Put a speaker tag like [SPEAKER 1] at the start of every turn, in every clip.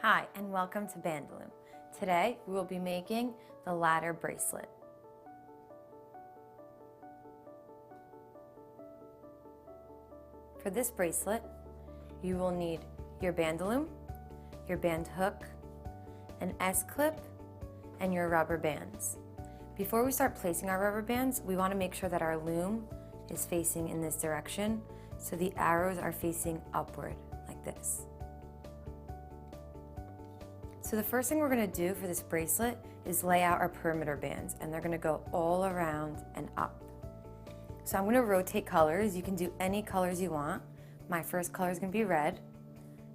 [SPEAKER 1] Hi, and welcome to Bandaloom. Today, we will be making the ladder bracelet. For this bracelet, you will need your bandaloom, your band hook, an S-clip, and your rubber bands. Before we start placing our rubber bands, we want to make sure that our loom is facing in this direction, so the arrows are facing upward, like this. So the first thing we're going to do for this bracelet is lay out our perimeter bands, and they're going to go all around and up. So I'm going to rotate colors. You can do any colors you want. My first color is going to be red.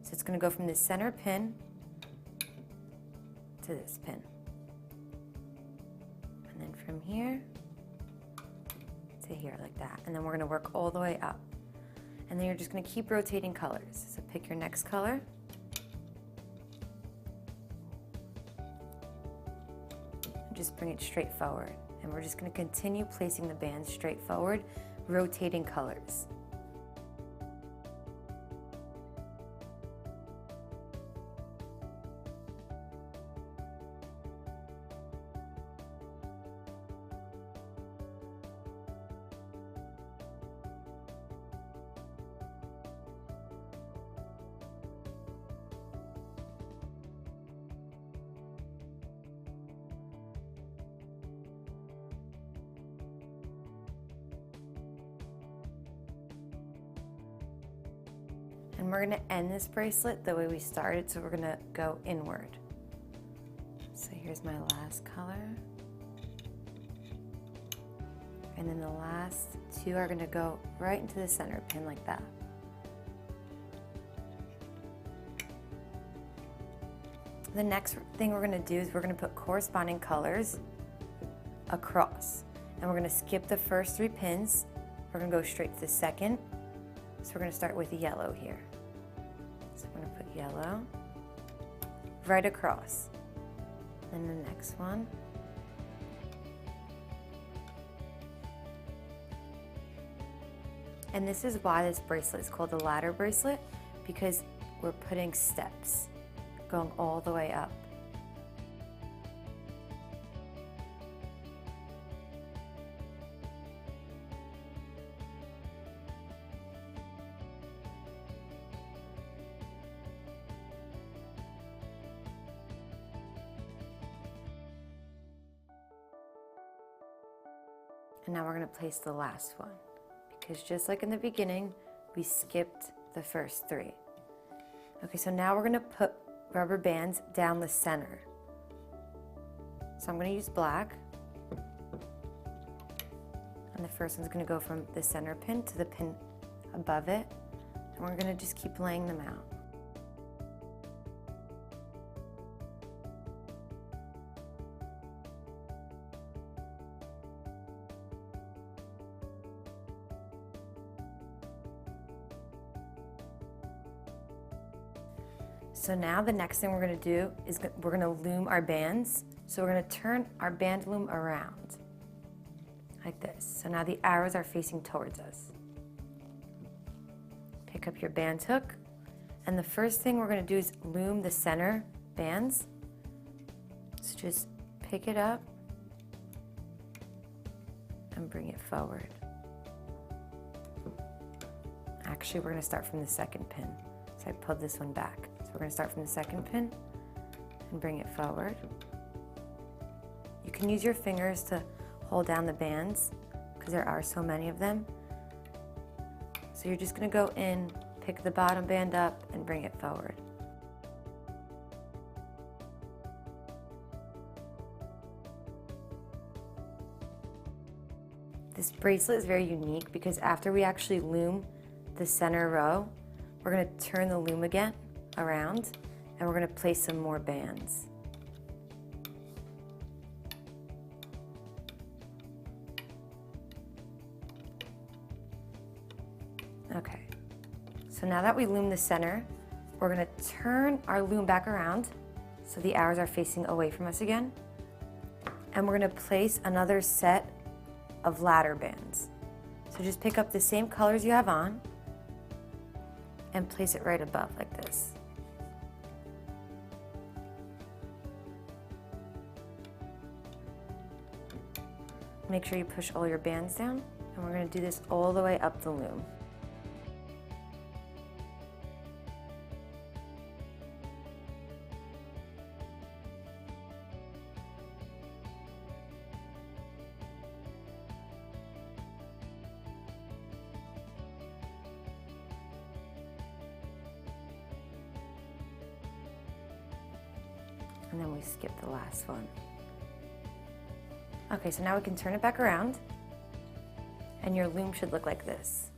[SPEAKER 1] So it's going to go from the center pin to this pin. And then from here to here, like that. And then we're going to work all the way up. And then you're just going to keep rotating colors. So pick your next color. Just bring it straight forward, and we're just going to continue placing the bands straight forward, rotating colors. And we're going to end this bracelet the way we started, so we're going to go inward. So here's my last color. And then the last two are going to go right into the center pin like that. The next thing we're going to do is we're going to put corresponding colors across. And we're going to skip the first three pins. We're going to go straight to the second. So we're going to start with yellow here. So I'm going to put yellow right across. Then the next one. And this is why this bracelet is called the ladder bracelet, because we're putting steps going all the way up. And now we're going to place the last one, because just like in the beginning, we skipped the first three. Okay, so now we're going to put rubber bands down the center. So I'm going to use black. And the first one's going to go from the center pin to the pin above it. And we're going to just keep laying them out. So now the next thing we're going to do is we're going to loom our bands. So we're going to turn our band loom around like this. So now the arrows are facing towards us. Pick up your band hook, and the first thing we're going to do is loom the center bands. So just pick it up and bring it forward. Actually, we're going to start from the second pin. So I pulled this one back. So we're going to start from the second pin and bring it forward. You can use your fingers to hold down the bands because there are so many of them. So you're just going to go in, pick the bottom band up, and bring it forward. This bracelet is very unique because after we actually loom the center row, we're going to turn the loom again around, and we're going to place some more bands. Okay, so now that we loom the center, we're going to turn our loom back around so the arrows are facing away from us again, and we're going to place another set of ladder bands. So just pick up the same colors you have on and place it right above like this. Make sure you push all your bands down, and we're going to do this all the way up the loom. And then we skip the last one. Okay, so now we can turn it back around, and your loom should look like this.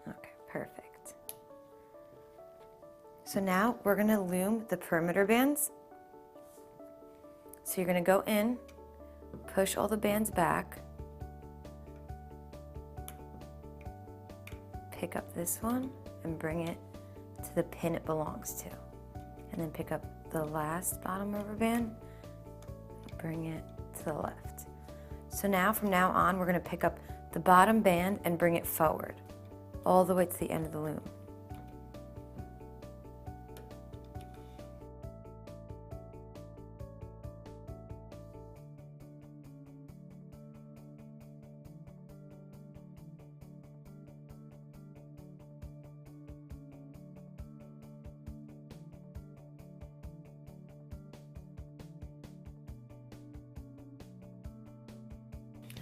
[SPEAKER 1] Okay, perfect. So now we're gonna loom the perimeter bands. So you're gonna go in, push all the bands back, pick up this one and bring it to the pin it belongs to. And then pick up the last bottom rubber band, bring it to the left. So now, from now on, we're gonna pick up the bottom band and bring it forward, all the way to the end of the loom.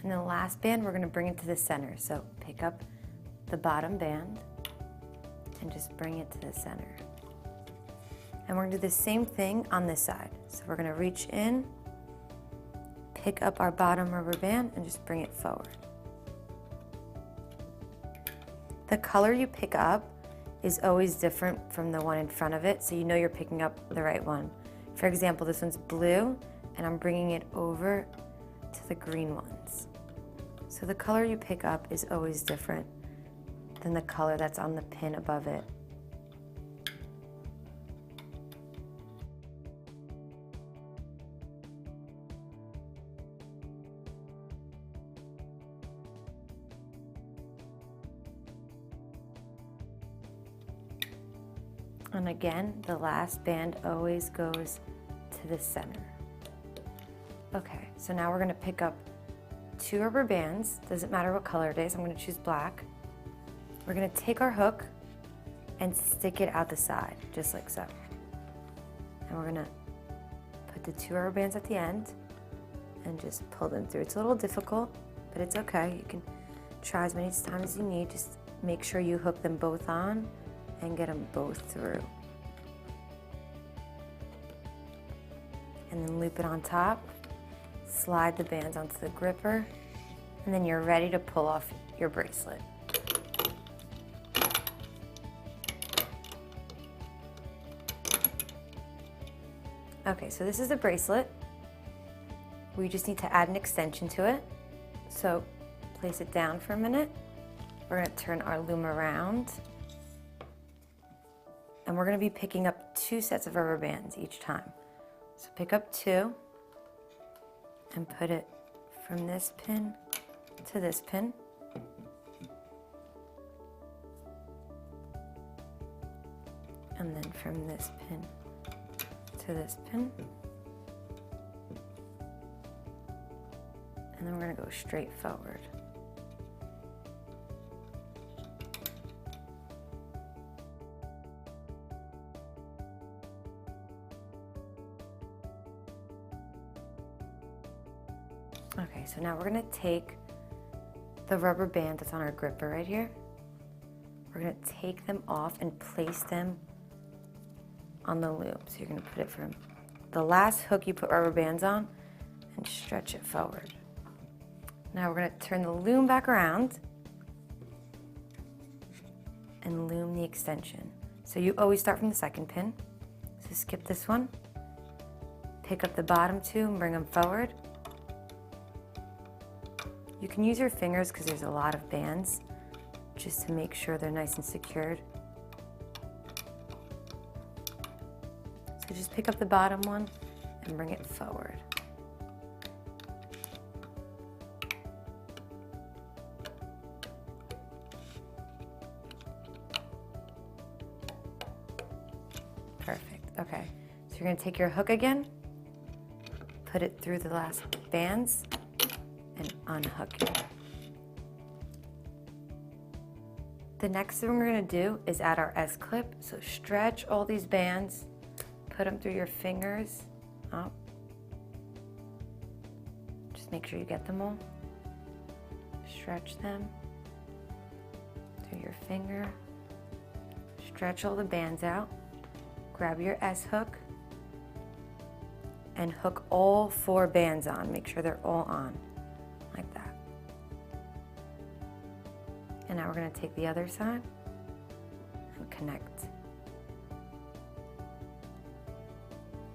[SPEAKER 1] And the last band, we're gonna bring it to the center. So pick up the bottom band and just bring it to the center. And we're gonna do the same thing on this side. So we're gonna reach in, pick up our bottom rubber band and just bring it forward. The color you pick up is always different from the one in front of it, so you know you're picking up the right one. For example, this one's blue, and I'm bringing it over to the green ones. So the color you pick up is always different than the color that's on the pin above it. And again, the last band always goes to the center. Okay, so now we're gonna pick up 2 rubber bands. Doesn't matter what color it is, I'm gonna choose black. We're gonna take our hook and stick it out the side, just like so. And we're gonna put the 2 rubber bands at the end and just pull them through. It's a little difficult, but it's okay. You can try as many times as you need. Just make sure you hook them both on and get them both through. And then loop it on top. Slide the bands onto the gripper, and then you're ready to pull off your bracelet. Okay, so this is the bracelet. We just need to add an extension to it. So place it down for a minute. We're gonna turn our loom around, and we're gonna be picking up 2 sets of rubber bands each time. So pick up 2, and put it from this pin to this pin. And then from this pin to this pin. And then we're gonna go straight forward. Okay, so now we're gonna take the rubber band that's on our gripper right here. We're gonna take them off and place them on the loom. So you're gonna put it from the last hook you put rubber bands on and stretch it forward. Now we're gonna turn the loom back around and loom the extension. So you always start from the second pin. So skip this one, pick up the bottom 2 and bring them forward. You can use your fingers because there's a lot of bands, just to make sure they're nice and secured. So just pick up the bottom one and bring it forward. Perfect, okay. So you're gonna take your hook again, put it through the last bands and unhook it. The next thing we're going to do is add our S-clip. So stretch all these bands, put them through your fingers up. Just make sure you get them all. Stretch them through your finger. Stretch all the bands out. Grab your S-hook and hook all 4 bands on. Make sure they're all on, like that. And now we're going to take the other side and connect.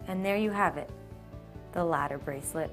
[SPEAKER 1] And there you have it, the ladder bracelet.